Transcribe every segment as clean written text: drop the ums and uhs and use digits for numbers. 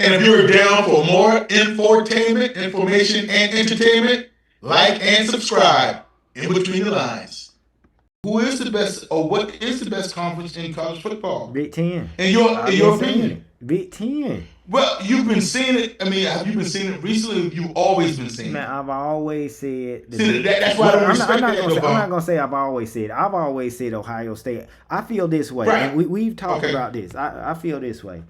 And if you're down for more infotainment, information, and entertainment, like and subscribe in between the lines. Who is the best, or what is the best conference in college football? Big Ten. In your opinion? Big Ten. Well, you've been seeing it. I mean, have you been seeing it recently? You've always been seeing Man, it. I've always said. That's why I don't respect that. I'm not gonna say I've always said. I've always said Ohio State. I feel this way, Right. and we've talked about this. I feel this way.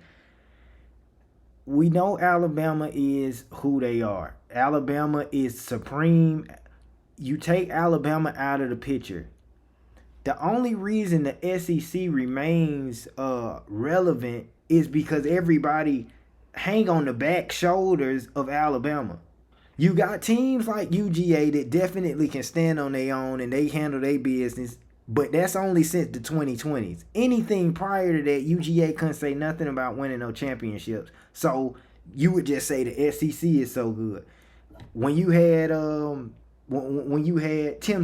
We know Alabama is who they are. Alabama is supreme. You take Alabama out of the picture. The only reason the SEC remains relevant is because everybody hang on the back shoulders of Alabama. You got teams like UGA that definitely can stand on their own and they handle their business, but that's only since the 2020s. Anything prior to that, UGA couldn't say nothing about winning no championships. So you would just say the SEC is so good. When you had Tim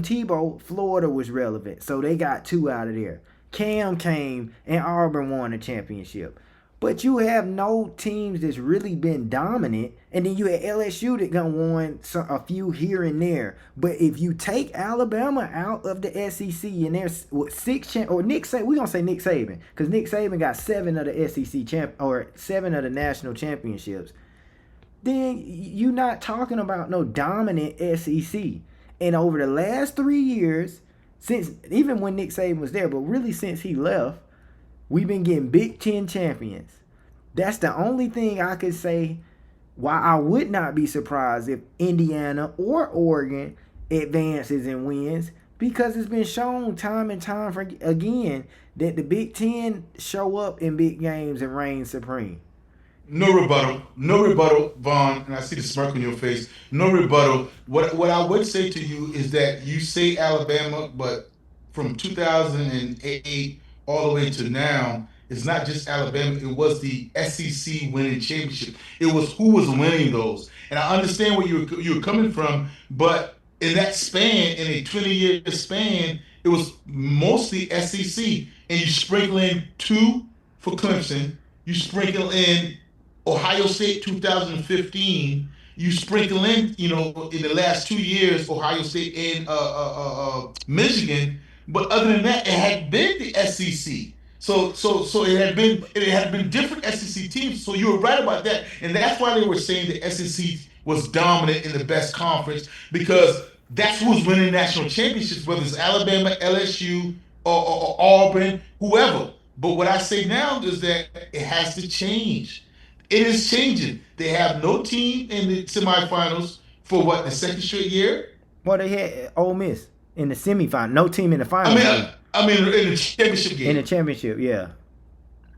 Tebow, Florida was relevant, so they got 2 out of there. Cam came and Auburn won a championship. But you have no teams that's really been dominant, and then you had LSU that won a few here and there. But if you take Alabama out of the SEC and there's 6 or Nick Saban, we're gonna say Nick Saban, because Nick Saban got 7 of the SEC or 7 of the national championships. Then you're not talking about no dominant SEC. And over the last 3 years, since even when Nick Saban was there, but really since he left, we've been getting Big Ten champions. That's the only thing I could say why I would not be surprised if Indiana or Oregon advances and wins, because it's been shown time and time again that the Big Ten show up in big games and reign supreme. No rebuttal, Vaughn, and I see the smirk on your face. No rebuttal. What I would say to you is that you say Alabama, but from 2008 all the way to now, it's not just Alabama. It was the SEC winning championship. It was who was winning those. And I understand where you were coming from, but in that span, in a 20-year span, it was mostly SEC. And you sprinkle in 2 for Clemson. You sprinkle in Ohio State 2015. You sprinkle in, in the last 2 years, Ohio State and Michigan. But other than that, it had been the SEC. So it had been different SEC teams. So you were right about that, and that's why they were saying the SEC was dominant in the best conference, because that's who's winning national championships, whether it's Alabama, LSU, or Auburn, whoever. But what I say now is that it has to change. It is changing. They have no team in the semifinals for the second straight year. Well, they had Ole Miss in the semifinal. No team in the final. I mean, in the championship game. In the championship, yeah.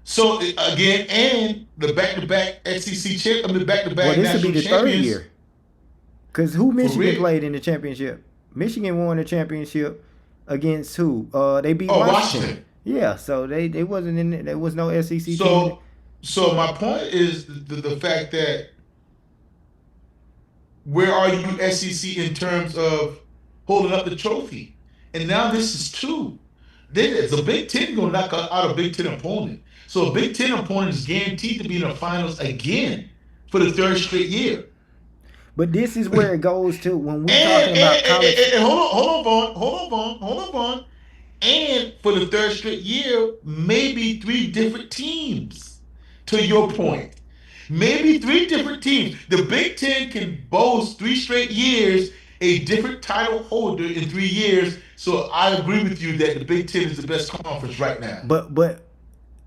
So again, and the back-to-back SEC champ, back-to-back well, this national would be the champions. 3rd year. Because who Michigan played in the championship? Michigan won the championship against who? They beat Washington. Yeah, so they wasn't in it. There was no SEC team. So my point is the fact that where are you SEC in terms of holding up the trophy? And now this is 2. Then the Big Ten going to knock out a Big Ten opponent. So a Big Ten opponent is guaranteed to be in the finals again for the 3rd straight year. But this is where it goes to when we're talking about college. And hold on, Vaughn. And for the 3rd straight year, maybe 3 different teams. To your point, maybe 3 different teams. The Big Ten can boast 3 straight years, a different title holder in 3 years. So I agree with you that the Big Ten is the best conference right now. But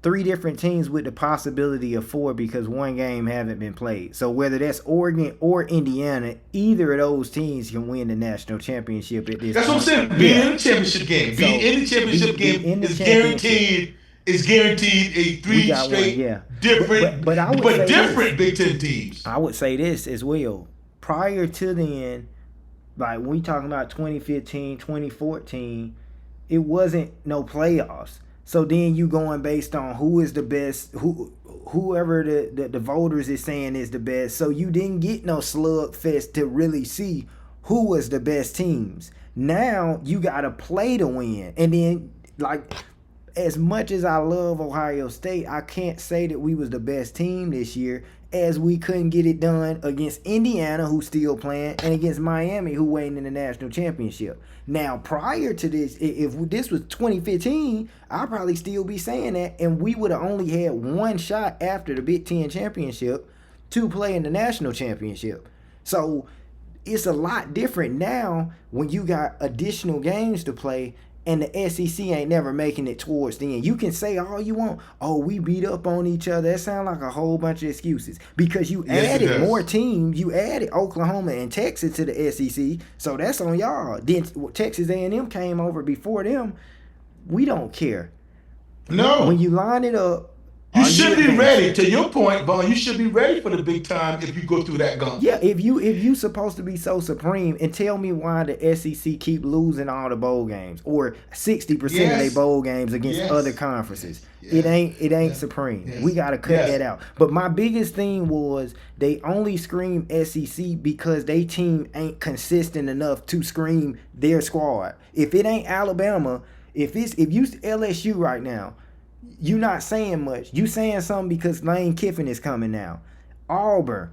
3 different teams with the possibility of 4 because 1 game haven't been played. So whether that's Oregon or Indiana, either of those teams can win the national championship at this That's what I'm saying. Being in the championship game. Being in the championship game is guaranteed. Is guaranteed a 3 straight different different Big Ten teams. I would say this as well. Prior to then, like when we talking about 2015, 2014, it wasn't no playoffs. So then you going based on who is the best, whoever the voters is saying is the best. So you didn't get no slugfest to really see who was the best teams. Now you got to play to win. And then like as much as I love Ohio State, I can't say that we was the best team this year, as we couldn't get it done against Indiana, who's still playing, and against Miami, who waiting in the national championship. Now, prior to this, if this was 2015, I'd probably still be saying that, and we would have only had one shot after the Big Ten championship to play in the national championship. So it's a lot different now when you got additional games to play and the SEC ain't never making it towards the end. You can say all you want. Oh, we beat up on each other. That sounds like a whole bunch of excuses because you added more teams. You added Oklahoma and Texas to the SEC, so that's on y'all. Then Texas A&M came over before them. We don't care. No. When you line it up, you should be ready. To your point, Vaughn, you should be ready for the big time if you go through that gauntlet. Yeah, if you supposed to be so supreme, and tell me why the SEC keep losing all the bowl games or 60% of their bowl games against other conferences. It ain't supreme. We gotta cut that out. But my biggest thing was they only scream SEC because they team ain't consistent enough to scream their squad. If it ain't Alabama, if you LSU right now, you not saying much. You saying something because Lane Kiffin is coming now. Auburn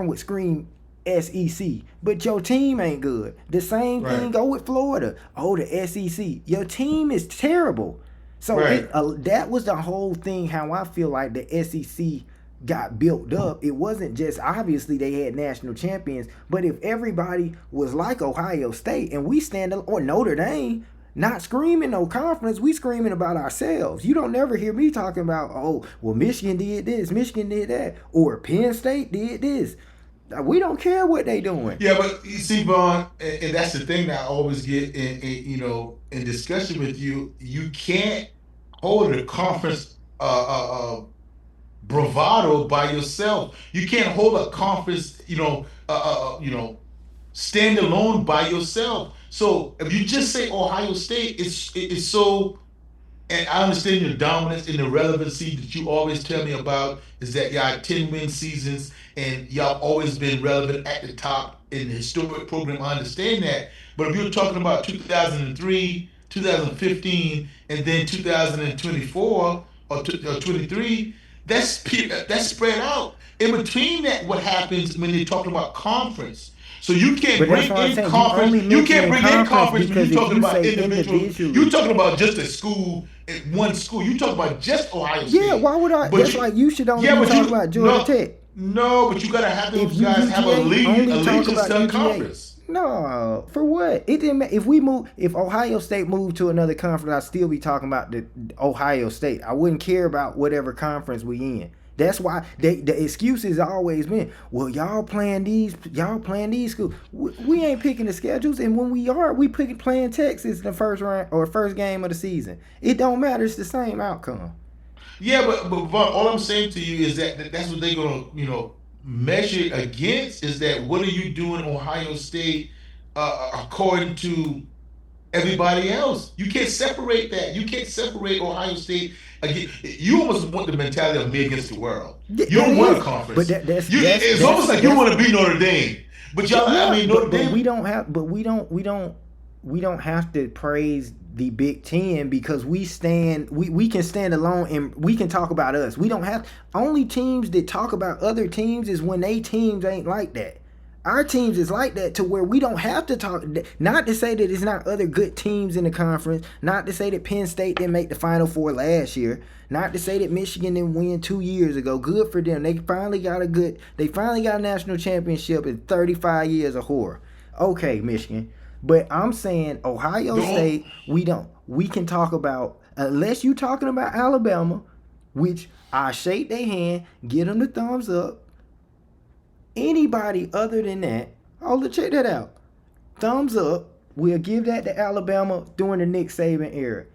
would scream SEC, but your team ain't good. The same thing go with Florida. Oh, the SEC. Your team is terrible. So that was the whole thing, how I feel like the SEC got built up. It wasn't just, obviously they had national champions, but if everybody was like Ohio State and we stand up, or Notre Dame, not screaming no conference, we screaming about ourselves. You don't never hear me talking about, oh, well, Michigan did this, Michigan did that, or Penn State did this. We don't care what they doing. Yeah, but you see, Vaughn, and that's the thing that I always get in discussion with you. You can't hold a conference bravado by yourself. You can't hold a conference, stand alone by yourself. So if you just say Ohio State, it's so, and I understand your dominance and the relevancy that you always tell me about is that y'all 10-win seasons and y'all always been relevant at the top in the historic program. I understand that. But if you're talking about 2003, 2015, and then 2024 or 23, that's spread out. In between that, what happens when you're talking about conference? So you can't bring in conference. You can't bring in conference when you're talking about individuals. You're talking about just a school, one school. You're talking about just Ohio State. Yeah, why would I? That's like you should only talk about Georgia Tech. No, but you gotta have those guys have a allegiance to the conference. No, for what? It didn't matter. If Ohio State moved to another conference, I'd still be talking about the Ohio State. I wouldn't care about whatever conference we in. That's why the excuse has always been, well, y'all playing these schools. We ain't picking the schedules, and when we are, we playing Texas in the first round or first game of the season. It don't matter. It's the same outcome. Yeah, but all I'm saying to you is that's what they're gonna measure it against. Is that what are you doing, Ohio State, according to everybody else? You can't separate that. You can't separate Ohio State. Again, you almost want the mentality of me against the world. You don't want a conference. But it's almost like you want to be Notre Dame. But y'all, Notre Dame. But we don't have. But we don't have to praise the Big Ten because we can stand alone and we can talk about us. We don't have. Only teams that talk about other teams is when they teams ain't like that. Our teams is like that to where we don't have to talk. Not to say that it's not other good teams in the conference. Not to say that Penn State didn't make the Final Four last year. Not to say that Michigan didn't win 2 years ago. Good for them. They finally got a national championship in 35 years of horror. Okay, Michigan. But I'm saying Ohio State, we can talk about, unless you're talking about Alabama, which I shake their hand, get them the thumbs up. Anybody other than that, check that out. Thumbs up. We'll give that to Alabama during the Nick Saban era.